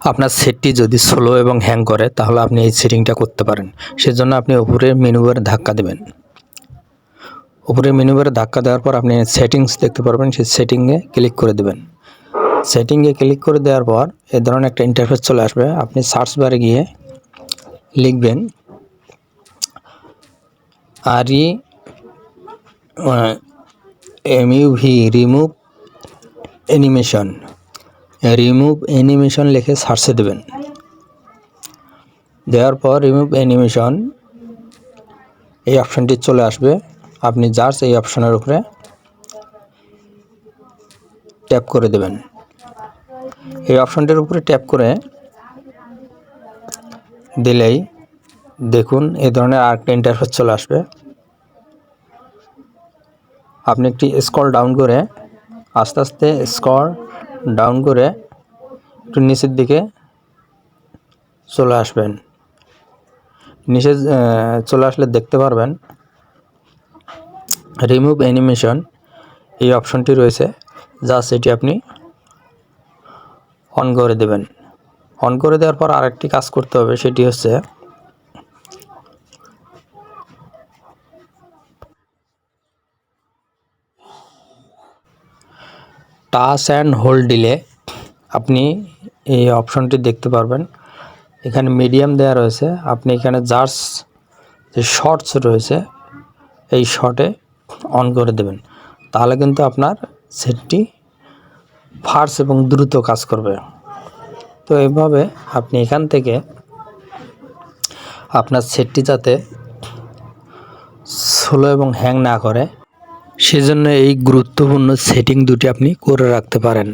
আপনার সেটটি যদি স্লো এবং হ্যাং করে তাহলে আপনি এই সেটিংটা করতে পারেন। সেজন্য আপনি উপরের মেনু বারে ধাক্কা দেবেন। উপরের মেনু বারে ধাক্কা দেওয়ার পর আপনি সেটিংস দেখতে পারবেন, সেই সেটিংয়ে ক্লিক করে দেবেন। সেটিংয়ে ক্লিক করে দেওয়ার পর এই ধরনের একটা ইন্টারফেস চলে আসবে। আপনি সার্চ বারে গিয়ে লিখবেন REMUV রিমুভ অ্যানিমেশন লিখে সার্চে দেবেন। দেওয়ার পর রিমুভ অ্যানিমেশন এই অপশানটি চলে আসবে। আপনি জাস্ট এই অপশানের উপরে ট্যাপ করে দেবেন। এই অপশানটির উপরে ট্যাপ করে দিলেই দেখুন এই ধরনের আরেকটা ইন্টারফেস চলে আসবে। আপনি একটি স্ক্রল ডাউন করে আস্তে আস্তে স্ক্রল ডাউন করে একটু নিচের দিকে চলে আসবেন। নিচে চলে আসলে দেখতে পারবেন রিমুভ অ্যানিমেশন এই অপশনটি রয়েছে, জাস্ট এটি আপনি অন করে দেবেন। অন করে দেওয়ার পর আরেকটি কাজ করতে হবে, সেটি হচ্ছে টাচ অ্যান্ড হোল্ড দিলে আপনি এই অপশনটি দেখতে পারবেন। এখানে মিডিয়াম দেওয়া রয়েছে, আপনি এখানে জাস্ট যে শর্টস রয়েছে এই শর্টে অন করে দেবেন। তাহলে কিন্তু আপনার সেটটি ফাস্ট এবং দ্রুত কাজ করবে। তো এইভাবে আপনি এখান থেকে আপনার সেটটি যাতে স্লো এবং হ্যাং না করে সেজন্য এই গুরুত্বপূর্ণ সেটিং দুটি আপনি করে রাখতে পারেন।